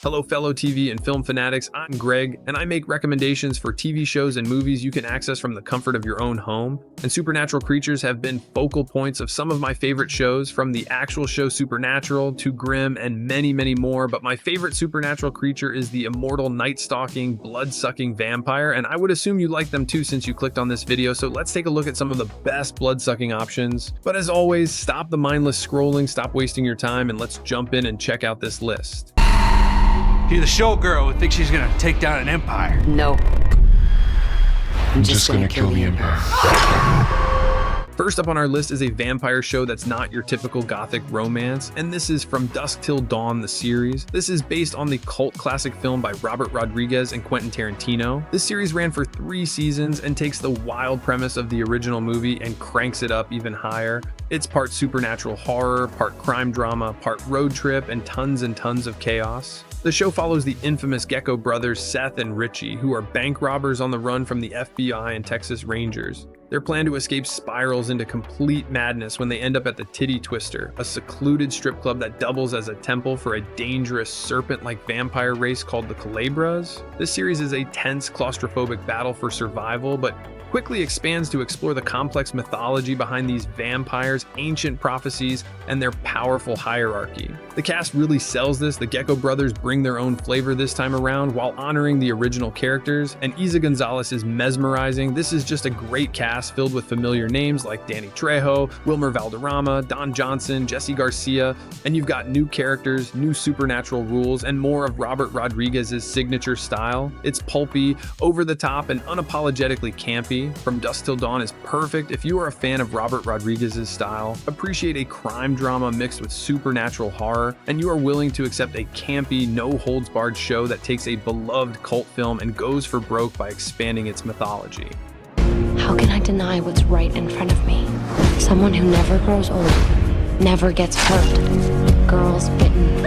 Hello fellow TV and film fanatics, I'm Greg, and I make recommendations for TV shows and movies you can access from the comfort of your own home. And supernatural creatures have been focal points of some of my favorite shows, from the actual show Supernatural to Grimm and many, many more. But my favorite supernatural creature is the immortal, night-stalking, blood-sucking vampire, and I would assume you like them too since you clicked on this video, so let's take a look at some of the best blood-sucking options. But as always, stop the mindless scrolling, stop wasting your time, and let's jump in and check out this list. You're the showgirl who thinks she's gonna take down an empire. No. I'm just gonna kill the empire. First up on our list is a vampire show that's not your typical gothic romance, and this is From Dusk Till Dawn, the series. This is based on the cult classic film by Robert Rodriguez and Quentin Tarantino. This series ran for 3 seasons and takes the wild premise of the original movie and cranks it up even higher. It's part supernatural horror, part crime drama, part road trip, and tons of chaos. The show follows the infamous Gecko brothers Seth and Richie, who are bank robbers on the run from the FBI and Texas Rangers. Their plan to escape spirals into complete madness when they end up at the Titty Twister, a secluded strip club that doubles as a temple for a dangerous serpent-like vampire race called the Culebras. This series is a tense, claustrophobic battle for survival, but quickly expands to explore the complex mythology behind these vampires, ancient prophecies, and their powerful hierarchy. The cast really sells this. The Gecko brothers bring their own flavor this time around while honoring the original characters, and Isa Gonzalez is mesmerizing. This is just a great cast filled with familiar names like Danny Trejo, Wilmer Valderrama, Don Johnson, Jesse Garcia, and you've got new characters, new supernatural rules, and more of Robert Rodriguez's signature style. It's pulpy, over the top, and unapologetically campy. From Dusk Till Dawn is perfect if you are a fan of Robert Rodriguez's style, appreciate a crime drama mixed with supernatural horror, and you are willing to accept a campy, no-holds-barred show that takes a beloved cult film and goes for broke by expanding its mythology. How can I deny what's right in front of me? Someone who never grows old, never gets hurt. Girls bitten,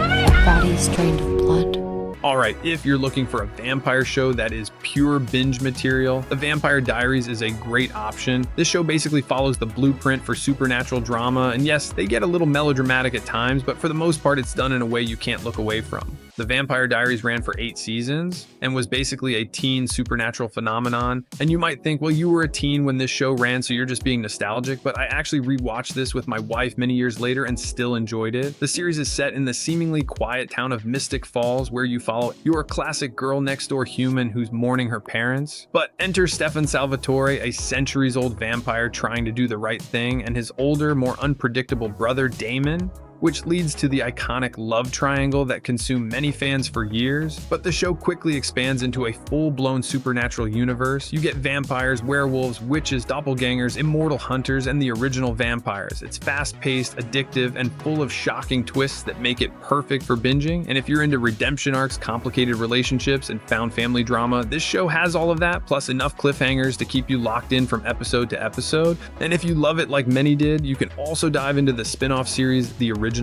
bodies drained of blood. Alright, if you're looking for a vampire show that is pure binge material, The Vampire Diaries is a great option. This show basically follows the blueprint for supernatural drama, and yes, they get a little melodramatic at times, but for the most part it's done in a way you can't look away from. The Vampire Diaries ran for 8 seasons and was basically a teen supernatural phenomenon. And you might think, well, you were a teen when this show ran, so you're just being nostalgic, but I actually rewatched this with my wife many years later and still enjoyed it. The series is set in the seemingly quiet town of Mystic Falls, where you follow your classic girl next door human who's mourning her parents. But enter Stefan Salvatore, a centuries-old vampire trying to do the right thing, and his older, more unpredictable brother Damon, which leads to the iconic love triangle that consumed many fans for years. But the show quickly expands into a full-blown supernatural universe. You get vampires, werewolves, witches, doppelgangers, immortal hunters, and the original vampires. It's fast-paced, addictive, and full of shocking twists that make it perfect for binging. And if you're into redemption arcs, complicated relationships, and found family drama, this show has all of that, plus enough cliffhangers to keep you locked in from episode to episode. And if you love it like many did, you can also dive into the spin-off series, The Originals.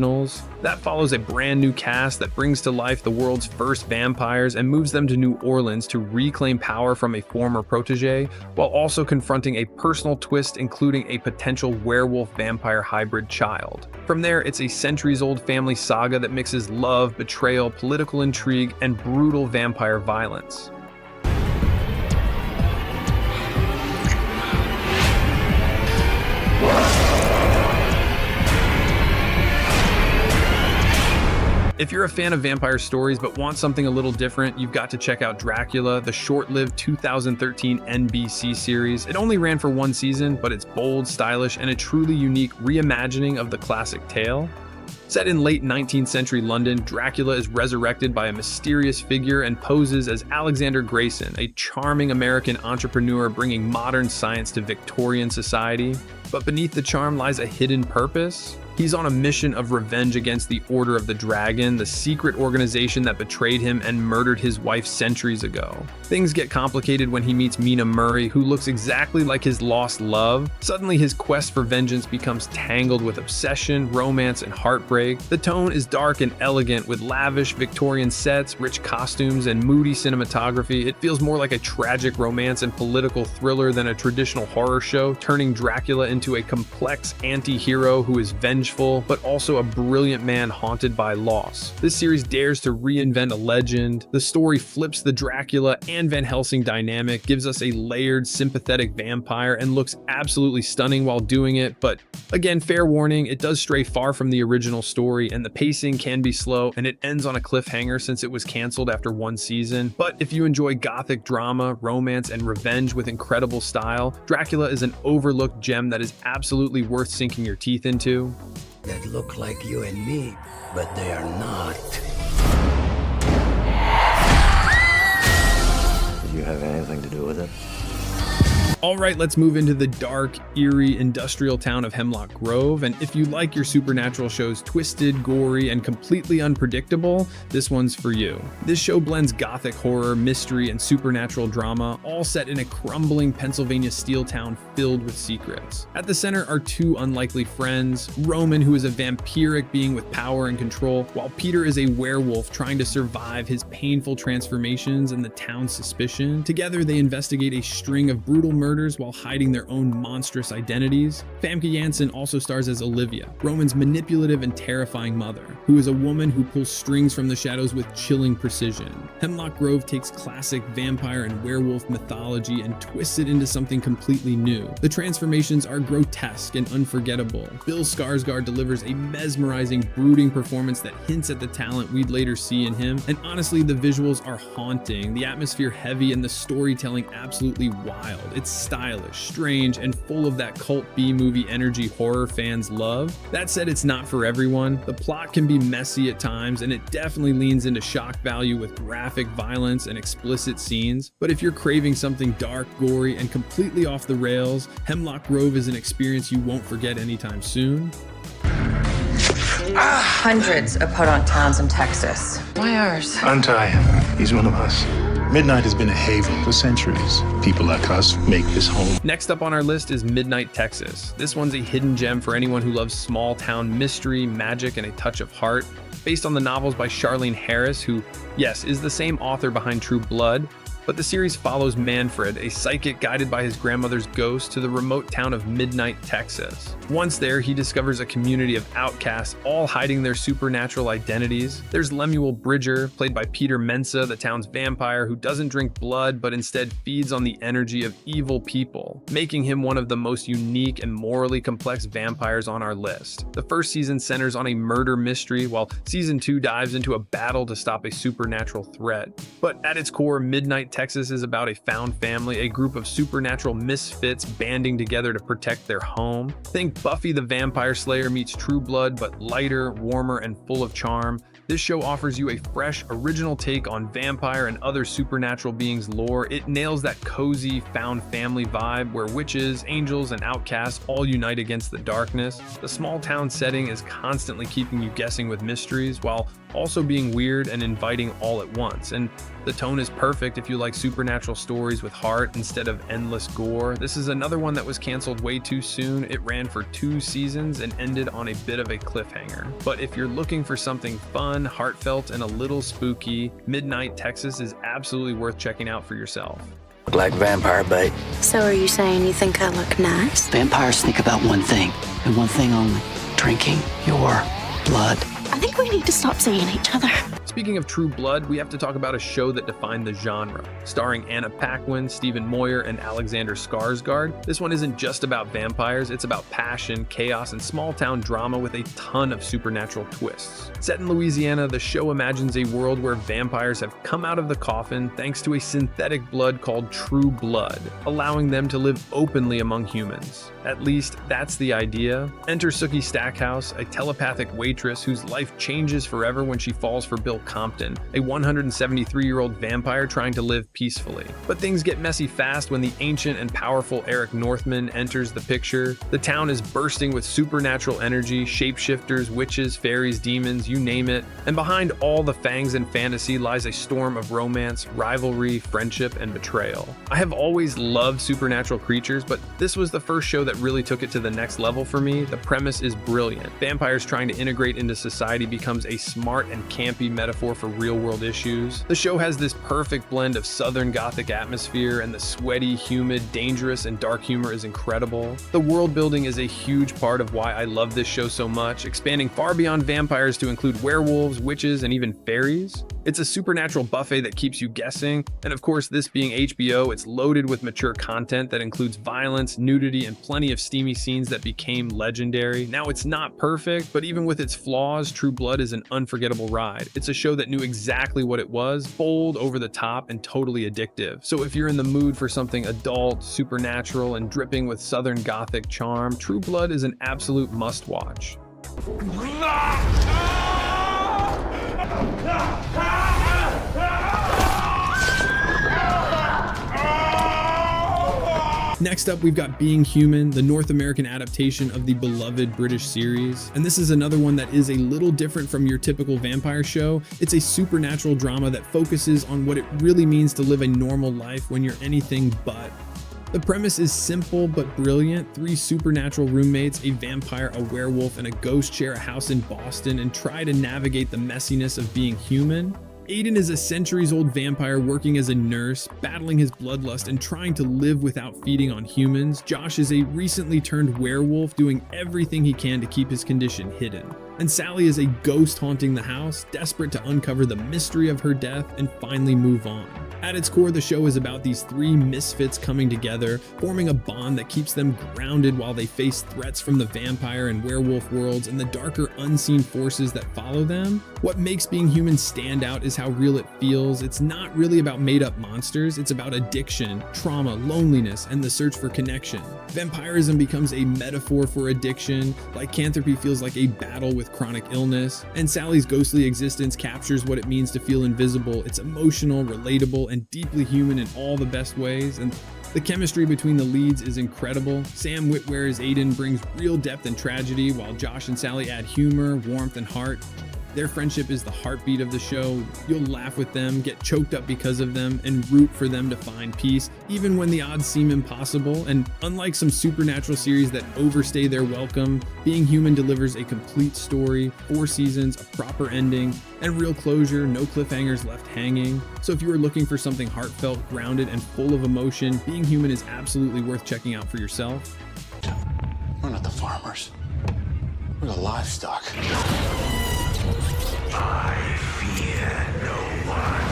That follows a brand new cast that brings to life the world's first vampires and moves them to New Orleans to reclaim power from a former protege, while also confronting a personal twist including a potential werewolf-vampire hybrid child. From there, it's a centuries-old family saga that mixes love, betrayal, political intrigue, and brutal vampire violence. If you're a fan of vampire stories but want something a little different, you've got to check out Dracula, the short-lived 2013 NBC series. It only ran for 1 season, but it's bold, stylish, and a truly unique reimagining of the classic tale. Set in late 19th century London, Dracula is resurrected by a mysterious figure and poses as Alexander Grayson, a charming American entrepreneur bringing modern science to Victorian society. But beneath the charm lies a hidden purpose. He's on a mission of revenge against the Order of the Dragon, the secret organization that betrayed him and murdered his wife centuries ago. Things get complicated when he meets Mina Murray, who looks exactly like his lost love. Suddenly, his quest for vengeance becomes tangled with obsession, romance, and heartbreak. The tone is dark and elegant, with lavish Victorian sets, rich costumes, and moody cinematography. It feels more like a tragic romance and political thriller than a traditional horror show, turning Dracula into a complex anti-hero who is vengeful vengeful, but also a brilliant man haunted by loss. This series dares to reinvent a legend. The story flips the Dracula and Van Helsing dynamic, gives us a layered, sympathetic vampire, and looks absolutely stunning while doing it. But again, fair warning, it does stray far from the original story, and the pacing can be slow, and it ends on a cliffhanger since it was canceled after one season. But if you enjoy gothic drama, romance, and revenge with incredible style, Dracula is an overlooked gem that is absolutely worth sinking your teeth into. That look like you and me, but they are not. Did you have anything to do with it? Alright, let's move into the dark, eerie, industrial town of Hemlock Grove, and if you like your supernatural shows twisted, gory, and completely unpredictable, this one's for you. This show blends gothic horror, mystery, and supernatural drama, all set in a crumbling Pennsylvania steel town filled with secrets. At the center are two unlikely friends, Roman, who is a vampiric being with power and control, while Peter is a werewolf trying to survive his painful transformations and the town's suspicion. Together, they investigate a string of brutal murders while hiding their own monstrous identities. Famke Janssen also stars as Olivia, Roman's manipulative and terrifying mother, who is a woman who pulls strings from the shadows with chilling precision. Hemlock Grove takes classic vampire and werewolf mythology and twists it into something completely new. The transformations are grotesque and unforgettable. Bill Skarsgård delivers a mesmerizing, brooding performance that hints at the talent we'd later see in him, and honestly, the visuals are haunting, the atmosphere heavy, and the storytelling absolutely wild. It's stylish, strange, and full of that cult B-movie energy horror fans love. That said, it's not for everyone. The plot can be messy at times, and it definitely leans into shock value with graphic violence and explicit scenes. But if you're craving something dark, gory, and completely off the rails, Hemlock Grove is an experience you won't forget anytime soon. Hundreds of podunk towns in Texas. Why ours? Untie him. He's one of us. Midnight has been a haven for centuries. People like us make this home. Next up on our list is Midnight Texas. This one's a hidden gem for anyone who loves small town mystery, magic, and a touch of heart. Based on the novels by Charlene Harris, who, yes, is the same author behind True Blood, but the series follows Manfred, a psychic guided by his grandmother's ghost to the remote town of Midnight, Texas. Once there, he discovers a community of outcasts, all hiding their supernatural identities. There's Lemuel Bridger, played by Peter Mensa, the town's vampire who doesn't drink blood but instead feeds on the energy of evil people, making him one of the most unique and morally complex vampires on our list. The first season centers on a murder mystery, while season 2 dives into a battle to stop a supernatural threat. But at its core, Midnight Texas is about a found family, a group of supernatural misfits banding together to protect their home. Think Buffy the Vampire Slayer meets True Blood, but lighter, warmer, and full of charm. This show offers you a fresh, original take on vampire and other supernatural beings' lore. It nails that cozy, found family vibe where witches, angels, and outcasts all unite against the darkness. The small town setting is constantly keeping you guessing with mysteries, while also being weird and inviting all at once. And the tone is perfect if you like supernatural stories with heart instead of endless gore. This is another one that was canceled way too soon. It ran for 2 seasons and ended on a bit of a cliffhanger. But if you're looking for something fun, heartfelt, and a little spooky, Midnight Texas is absolutely worth checking out for yourself. Look like vampire bait. So are you saying you think I look nice? Vampires think about one thing, and one thing only: drinking your blood. I think we need to stop seeing each other. Speaking of True Blood, we have to talk about a show that defined the genre. Starring Anna Paquin, Stephen Moyer, and Alexander Skarsgård, this one isn't just about vampires, it's about passion, chaos, and small-town drama with a ton of supernatural twists. Set in Louisiana, the show imagines a world where vampires have come out of the coffin thanks to a synthetic blood called True Blood, allowing them to live openly among humans. At least, that's the idea. Enter Sookie Stackhouse, a telepathic waitress whose life changes forever when she falls for Bill Compton, a 173-year-old vampire trying to live peacefully. But things get messy fast when the ancient and powerful Eric Northman enters the picture. The town is bursting with supernatural energy, shapeshifters, witches, fairies, demons, you name it. And behind all the fangs and fantasy lies a storm of romance, rivalry, friendship, and betrayal. I have always loved supernatural creatures, but this was the first show that really took it to the next level for me. The premise is brilliant. Vampires trying to integrate into society becomes a smart and campy metaphor metaphor for real-world issues. The show has this perfect blend of Southern Gothic atmosphere, and the sweaty, humid, dangerous, and dark humor is incredible. The world building is a huge part of why I love this show so much, expanding far beyond vampires to include werewolves, witches, and even fairies. It's a supernatural buffet that keeps you guessing, and of course, this being HBO, it's loaded with mature content that includes violence, nudity, and plenty of steamy scenes that became legendary. Now, it's not perfect, but even with its flaws, True Blood is an unforgettable ride. It's a show that knew exactly what it was, bold, over the top, and totally addictive. So if you're in the mood for something adult, supernatural, and dripping with Southern Gothic charm, True Blood is an absolute must-watch. Next up, we've got Being Human, the North American adaptation of the beloved British series. And this is another one that is a little different from your typical vampire show. It's a supernatural drama that focuses on what it really means to live a normal life when you're anything but. The premise is simple but brilliant. 3 supernatural roommates, a vampire, a werewolf, and a ghost share a house in Boston and try to navigate the messiness of being human. Aiden is a centuries-old vampire working as a nurse, battling his bloodlust and trying to live without feeding on humans. Josh is a recently turned werewolf doing everything he can to keep his condition hidden. And Sally is a ghost haunting the house, desperate to uncover the mystery of her death and finally move on. At its core, the show is about these 3 misfits coming together, forming a bond that keeps them grounded while they face threats from the vampire and werewolf worlds and the darker unseen forces that follow them. What makes Being Human stand out is how real it feels. It's not really about made-up monsters, it's about addiction, trauma, loneliness, and the search for connection. Vampirism becomes a metaphor for addiction, lycanthropy feels like a battle with chronic illness, and Sally's ghostly existence captures what it means to feel invisible. It's emotional, relatable, and deeply human in all the best ways, and the chemistry between the leads is incredible. Sam Witwer's Aiden brings real depth and tragedy, while Josh and Sally add humor, warmth, and heart. Their friendship is the heartbeat of the show. You'll laugh with them, get choked up because of them, and root for them to find peace, even when the odds seem impossible. And unlike some supernatural series that overstay their welcome, Being Human delivers a complete story, 4 seasons, a proper ending, and real closure, no cliffhangers left hanging. So if you are looking for something heartfelt, grounded, and full of emotion, Being Human is absolutely worth checking out for yourself. We're not the farmers. We're the livestock. I fear no one.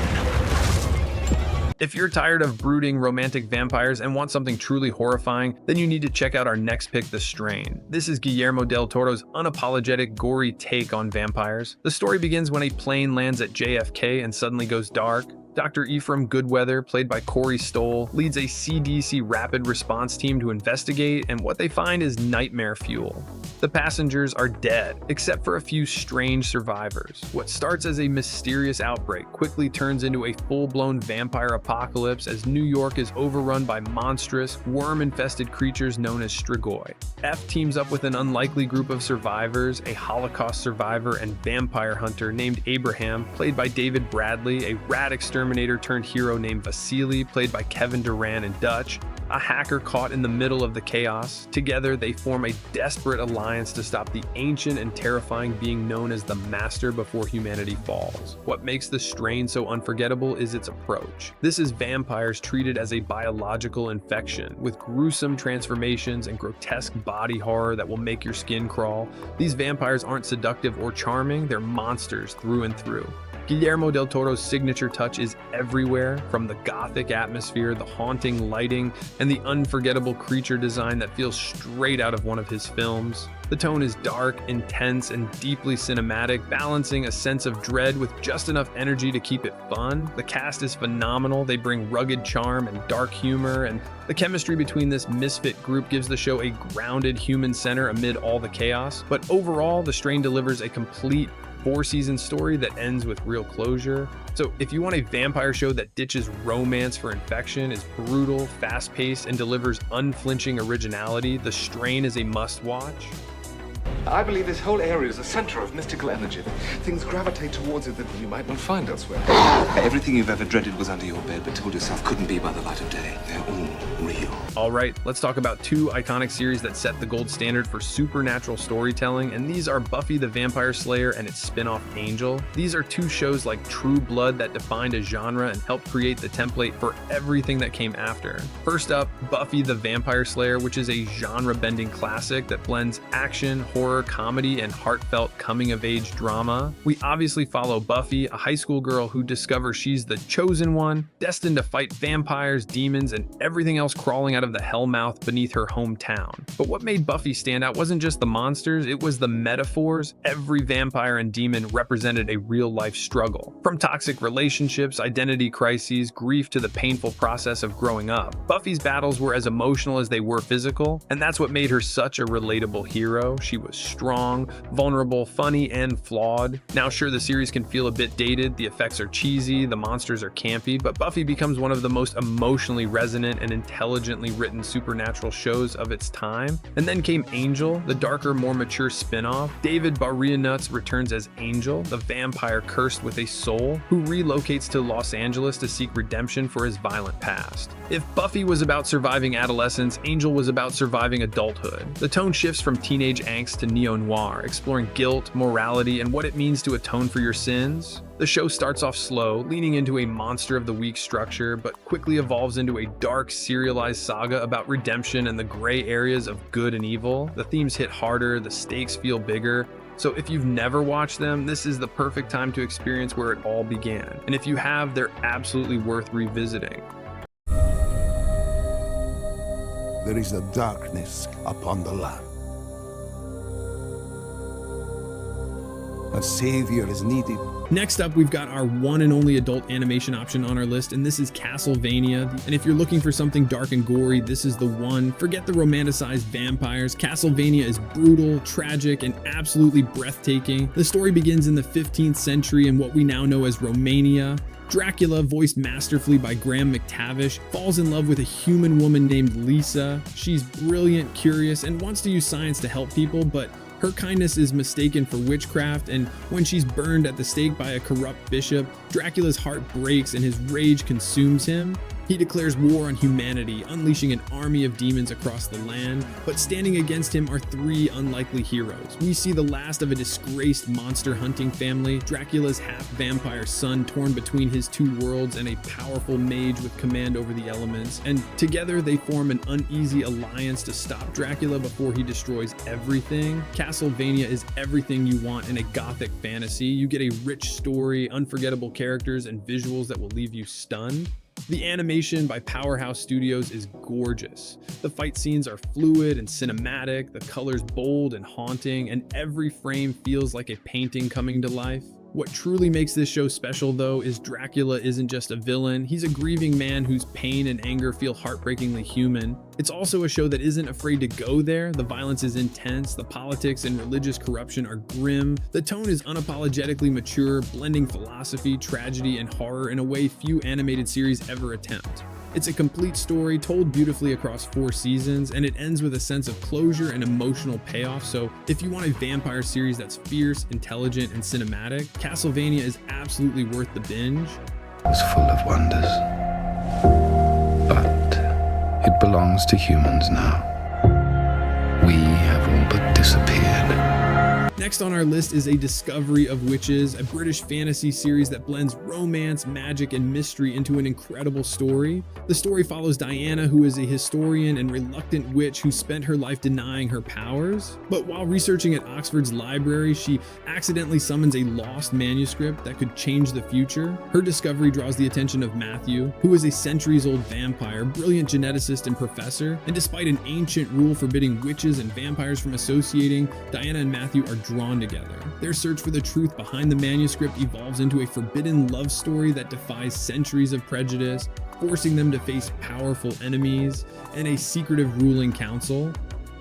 If you're tired of brooding romantic vampires and want something truly horrifying, then you need to check out our next pick, The Strain. This is Guillermo del Toro's unapologetic, gory take on vampires. The story begins when a plane lands at JFK and suddenly goes dark. Dr. Ephraim Goodweather, played by Corey Stoll, leads a CDC rapid response team to investigate, and what they find is nightmare fuel. The passengers are dead, except for a few strange survivors. What starts as a mysterious outbreak quickly turns into a full-blown vampire apocalypse as New York is overrun by monstrous, worm-infested creatures known as Strigoi. F teams up with an unlikely group of survivors, a Holocaust survivor and vampire hunter named Abraham, played by David Bradley, a rat exterminator turned hero named Vasily, played by Kevin Durant in Dutch, a hacker caught in the middle of the chaos. Together, they form a desperate alliance to stop the ancient and terrifying being known as the Master before humanity falls. What makes The Strain so unforgettable is its approach. This is vampires treated as a biological infection, with gruesome transformations and grotesque body horror that will make your skin crawl. These vampires aren't seductive or charming, they're monsters through and through. Guillermo del Toro's signature touch is everywhere, from the gothic atmosphere, the haunting lighting, and the unforgettable creature design that feels straight out of one of his films. The tone is dark, intense, and deeply cinematic, balancing a sense of dread with just enough energy to keep it fun. The cast is phenomenal. They bring rugged charm and dark humor, and the chemistry between this misfit group gives the show a grounded human center amid all the chaos. But overall, The Strain delivers a complete 4-season story that ends with real closure. So if you want a vampire show that ditches romance for infection, is brutal, fast-paced, and delivers unflinching originality, The Strain is a must-watch. I believe this whole area is a center of mystical energy. Things gravitate towards it that you might not find elsewhere. Everything you've ever dreaded was under your bed, but told yourself couldn't be by the light of day. They're all real. All right, let's talk about two iconic series that set the gold standard for supernatural storytelling, and these are Buffy the Vampire Slayer and its spin-off Angel. These are two shows like True Blood that defined a genre and helped create the template for everything that came after. First up, Buffy the Vampire Slayer, which is a genre-bending classic that blends action, horror, comedy, and heartfelt coming-of-age drama. We obviously follow Buffy, a high school girl who discovers she's the chosen one, destined to fight vampires, demons, and everything else crawling out of the hellmouth beneath her hometown. But what made Buffy stand out wasn't just the monsters, it was the metaphors. Every vampire and demon represented a real-life struggle. From toxic relationships, identity crises, grief to the painful process of growing up. Buffy's battles were as emotional as they were physical, and that's what made her such a relatable hero. She was strong, vulnerable, funny, and flawed. Now sure, the series can feel a bit dated, the effects are cheesy, the monsters are campy, but Buffy becomes one of the most emotionally resonant and intelligently written supernatural shows of its time. And then came Angel, the darker, more mature spin-off. David Boreanaz returns as Angel, the vampire cursed with a soul, who relocates to Los Angeles to seek redemption for his violent past. If Buffy was about surviving adolescence, Angel was about surviving adulthood. The tone shifts from teenage angst to neo-noir, exploring guilt, morality, and what it means to atone for your sins. The show starts off slow, leaning into a monster of the week structure, but quickly evolves into a dark, serialized saga about redemption and the gray areas of good and evil. The themes hit harder, the stakes feel bigger. So if you've never watched them, this is the perfect time to experience where it all began. And if you have, they're absolutely worth revisiting. There is a darkness upon the land. A savior is needed. Next up, we've got our one and only adult animation option on our list, and this is Castlevania. And if you're looking for something dark and gory, this is the one. Forget the romanticized vampires. Castlevania is brutal, tragic, and absolutely breathtaking. The story begins in the 15th century in what we now know as Romania. Dracula, voiced masterfully by Graham McTavish, falls in love with a human woman named Lisa. She's brilliant, curious, and wants to use science to help people, but her kindness is mistaken for witchcraft, and when she's burned at the stake by a corrupt bishop, Dracula's heart breaks and his rage consumes him. He declares war on humanity, unleashing an army of demons across the land, but standing against him are three unlikely heroes. We see the last of a disgraced monster hunting family, Dracula's half-vampire son torn between his two worlds, and a powerful mage with command over the elements, and together they form an uneasy alliance to stop Dracula before he destroys everything. Castlevania is everything you want in a gothic fantasy. You get a rich story, unforgettable characters, and visuals that will leave you stunned. The animation by Powerhouse Studios is gorgeous. The fight scenes are fluid and cinematic, the colors bold and haunting, and every frame feels like a painting coming to life. What truly makes this show special, though, is Dracula isn't just a villain. He's a grieving man whose pain and anger feel heartbreakingly human. It's also a show that isn't afraid to go there. The violence is intense, the politics and religious corruption are grim. The tone is unapologetically mature, blending philosophy, tragedy, and horror in a way few animated series ever attempt. It's a complete story told beautifully across 4 seasons, and it ends with a sense of closure and emotional payoff. So if you want a vampire series that's fierce, intelligent, and cinematic, Castlevania is absolutely worth the binge. It's full of wonders, but it belongs to humans now. We have all but disappeared. Next on our list is A Discovery of Witches, a British fantasy series that blends romance, magic, and mystery into an incredible story. The story follows Diana, who is a historian and reluctant witch who spent her life denying her powers. But while researching at Oxford's library, she accidentally summons a lost manuscript that could change the future. Her discovery draws the attention of Matthew, who is a centuries-old vampire, brilliant geneticist and professor, and despite an ancient rule forbidding witches and vampires from associating, Diana and Matthew are drawn together. Their search for the truth behind the manuscript evolves into a forbidden love story that defies centuries of prejudice, forcing them to face powerful enemies and a secretive ruling council.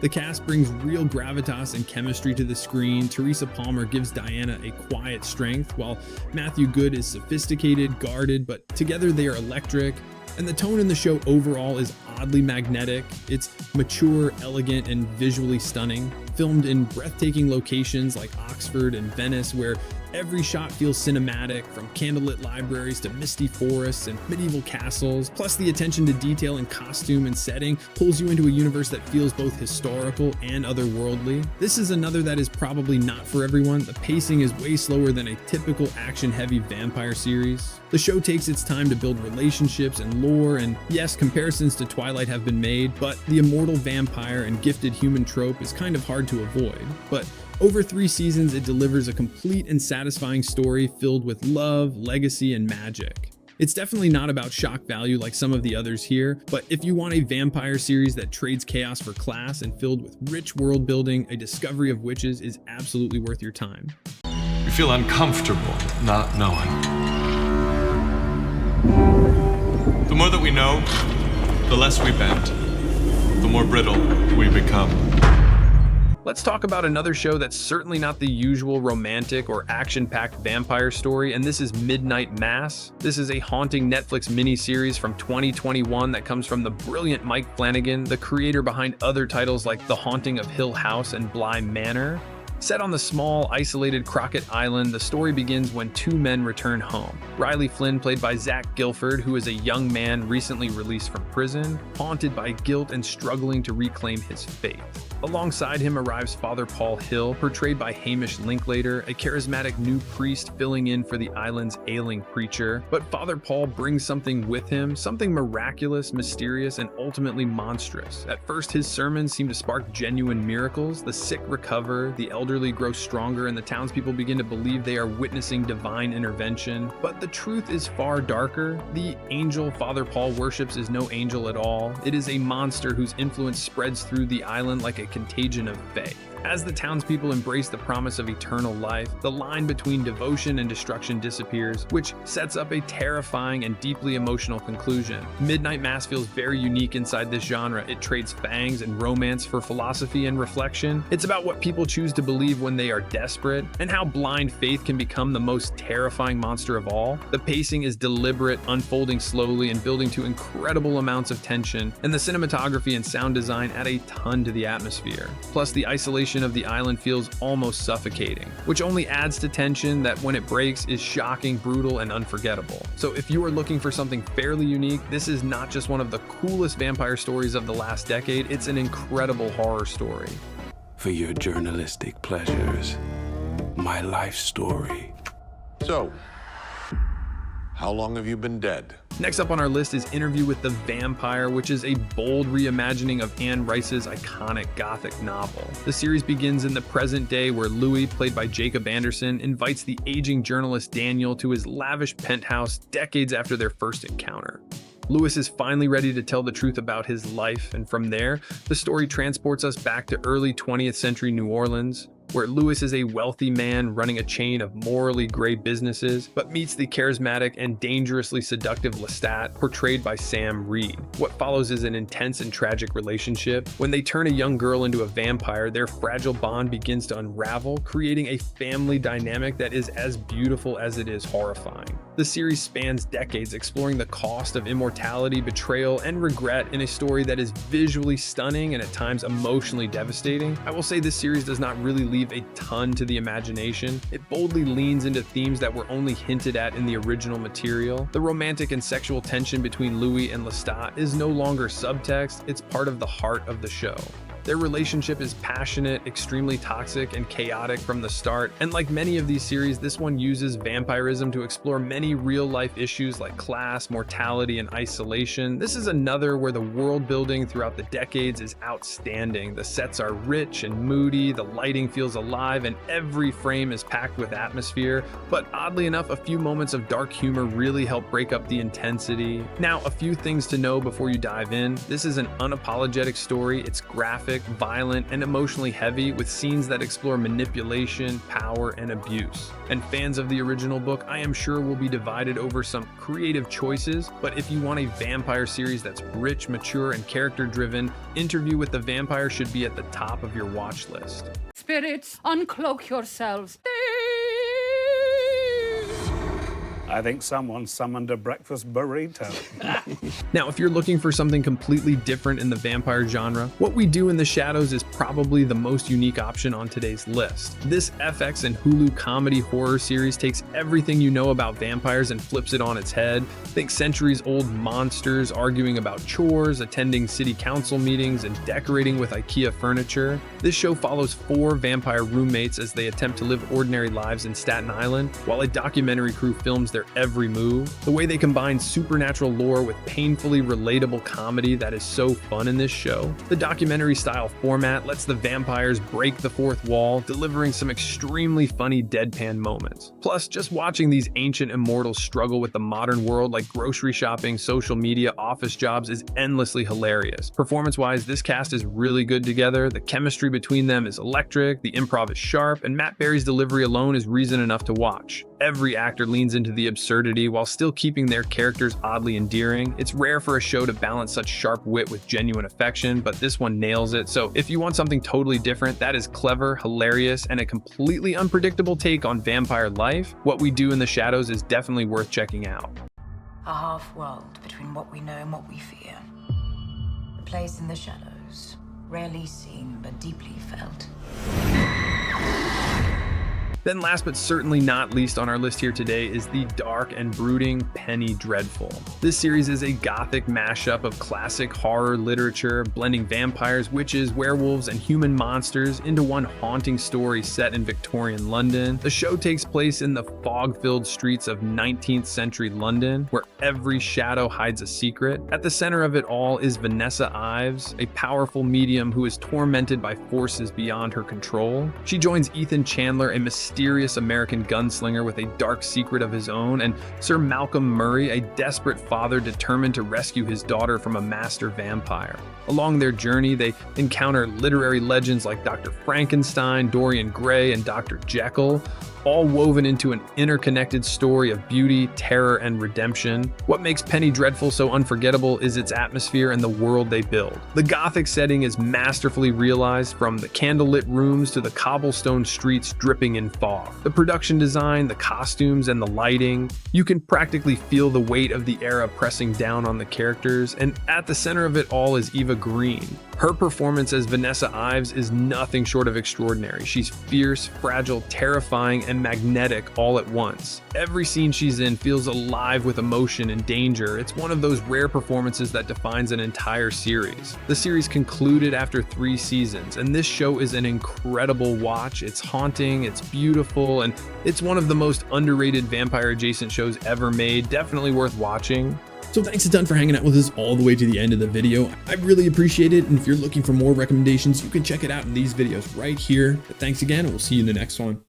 The cast brings real gravitas and chemistry to the screen. Teresa Palmer gives Diana a quiet strength, while Matthew Good is sophisticated, guarded, but together they are electric. And the tone in the show overall is oddly magnetic. It's mature, elegant, and visually stunning. Filmed in breathtaking locations like Oxford and Venice, where every shot feels cinematic, from candlelit libraries to misty forests and medieval castles. Plus, the attention to detail in costume and setting pulls you into a universe that feels both historical and otherworldly. This is another that is probably not for everyone. The pacing is way slower than a typical action-heavy vampire series. The show takes its time to build relationships and lore, and yes, comparisons to Twilight have been made, but the immortal vampire and gifted human trope is kind of hard to avoid. But over 3 seasons, it delivers a complete and satisfying story filled with love, legacy, and magic. It's definitely not about shock value like some of the others here, but if you want a vampire series that trades chaos for class and filled with rich world building, A Discovery of Witches is absolutely worth your time. You feel uncomfortable not knowing. The more that we know, the less we bend, the more brittle we become. Let's talk about another show that's certainly not the usual romantic or action-packed vampire story, and this is Midnight Mass. This is a haunting Netflix miniseries from 2021 that comes from the brilliant Mike Flanagan, the creator behind other titles like The Haunting of Hill House and Bly Manor. Set on the small, isolated Crockett Island, the story begins when 2 men return home. Riley Flynn, played by Zach Gilford, who is a young man recently released from prison, haunted by guilt and struggling to reclaim his faith. Alongside him arrives Father Paul Hill, portrayed by Hamish Linklater, a charismatic new priest filling in for the island's ailing preacher. But Father Paul brings something with him, something miraculous, mysterious, and ultimately monstrous. At first, his sermons seem to spark genuine miracles. The sick recover, the elderly grow stronger, and the townspeople begin to believe they are witnessing divine intervention. But the truth is far darker. The angel Father Paul worships is no angel at all. It is a monster whose influence spreads through the island like a contagion of faith. As the townspeople embrace the promise of eternal life, the line between devotion and destruction disappears, which sets up a terrifying and deeply emotional conclusion. Midnight Mass feels very unique inside this genre. It trades fangs and romance for philosophy and reflection. It's about what people choose to believe when they are desperate, and how blind faith can become the most terrifying monster of all. The pacing is deliberate, unfolding slowly and building to incredible amounts of tension, and the cinematography and sound design add a ton to the atmosphere. Plus, the isolation of the island feels almost suffocating, which only adds to tension that when it breaks is shocking, brutal, and unforgettable. So if you are looking for something fairly unique, this is not just one of the coolest vampire stories of the last decade, it's an incredible horror story. For your journalistic pleasures, my life story. So, how long have you been dead? Next up on our list is Interview with the Vampire, which is a bold reimagining of Anne Rice's iconic Gothic novel. The series begins in the present day where Louis, played by Jacob Anderson, invites the aging journalist Daniel to his lavish penthouse decades after their first encounter. Louis is finally ready to tell the truth about his life, and from there, the story transports us back to early 20th century New Orleans, where Louis is a wealthy man running a chain of morally gray businesses, but meets the charismatic and dangerously seductive Lestat, portrayed by Sam Reed. What follows is an intense and tragic relationship. When they turn a young girl into a vampire, their fragile bond begins to unravel, creating a family dynamic that is as beautiful as it is horrifying. The series spans decades, exploring the cost of immortality, betrayal, and regret in a story that is visually stunning and at times emotionally devastating. I will say this series does not really leave a ton to the imagination. It boldly leans into themes that were only hinted at in the original material. The romantic and sexual tension between Louis and Lestat is no longer subtext, it's part of the heart of the show. Their relationship is passionate, extremely toxic, and chaotic from the start, and like many of these series, this one uses vampirism to explore many real-life issues like class, mortality, and isolation. This is another where the world building throughout the decades is outstanding. The sets are rich and moody, the lighting feels alive, and every frame is packed with atmosphere, but oddly enough, a few moments of dark humor really help break up the intensity. Now, a few things to know before you dive in. This is an unapologetic story. It's graphic, violent, and emotionally heavy, with scenes that explore manipulation, power, and abuse. And fans of the original book, I am sure, will be divided over some creative choices, but if you want a vampire series that's rich, mature, and character-driven, Interview with the Vampire should be at the top of your watch list. Spirits, uncloak yourselves. I think someone summoned a breakfast burrito. Now, if you're looking for something completely different in the vampire genre, What We Do in the Shadows is probably the most unique option on today's list. This FX and Hulu comedy horror series takes everything you know about vampires and flips it on its head. Think centuries-old monsters arguing about chores, attending city council meetings, and decorating with IKEA furniture. This show follows 4 vampire roommates as they attempt to live ordinary lives in Staten Island, while a documentary crew films their every move. The way they combine supernatural lore with painfully relatable comedy that is so fun in this show. The documentary-style format lets the vampires break the fourth wall, delivering some extremely funny deadpan moments. Plus, just watching these ancient immortals struggle with the modern world like grocery shopping, social media, office jobs is endlessly hilarious. Performance-wise, this cast is really good together, the chemistry between them is electric, the improv is sharp, and Matt Berry's delivery alone is reason enough to watch. Every actor leans into the absurdity while still keeping their characters oddly endearing. It's rare for a show to balance such sharp wit with genuine affection, but this one nails it. So if you want something totally different that is clever, hilarious, and a completely unpredictable take on vampire life, What We Do in the Shadows is definitely worth checking out. A half-world between what we know and what we fear. A place in the shadows, rarely seen but deeply felt. Then last but certainly not least on our list here today is the dark and brooding Penny Dreadful. This series is a gothic mashup of classic horror literature, blending vampires, witches, werewolves, and human monsters into one haunting story set in Victorian London. The show takes place in the fog-filled streets of 19th century London, where every shadow hides a secret. At the center of it all is Vanessa Ives, a powerful medium who is tormented by forces beyond her control. She joins Ethan Chandler, a mysterious American gunslinger with a dark secret of his own, and Sir Malcolm Murray, a desperate father determined to rescue his daughter from a master vampire. Along their journey, they encounter literary legends like Dr. Frankenstein, Dorian Gray, and Dr. Jekyll, all woven into an interconnected story of beauty, terror, and redemption. What makes Penny Dreadful so unforgettable is its atmosphere and the world they build. The gothic setting is masterfully realized, from the candlelit rooms to the cobblestone streets dripping in fog. The production design, the costumes, and the lighting, you can practically feel the weight of the era pressing down on the characters, and at the center of it all is Eva Green. Her performance as Vanessa Ives is nothing short of extraordinary. She's fierce, fragile, terrifying, and magnetic all at once. Every scene she's in feels alive with emotion and danger. It's one of those rare performances that defines an entire series. The series concluded after 3 seasons, and this show is an incredible watch. It's haunting, it's beautiful, and it's one of the most underrated vampire-adjacent shows ever made. Definitely worth watching. So thanks a ton for hanging out with us all the way to the end of the video. I really appreciate it, and if you're looking for more recommendations, you can check it out in these videos right here. But thanks again, and we'll see you in the next one.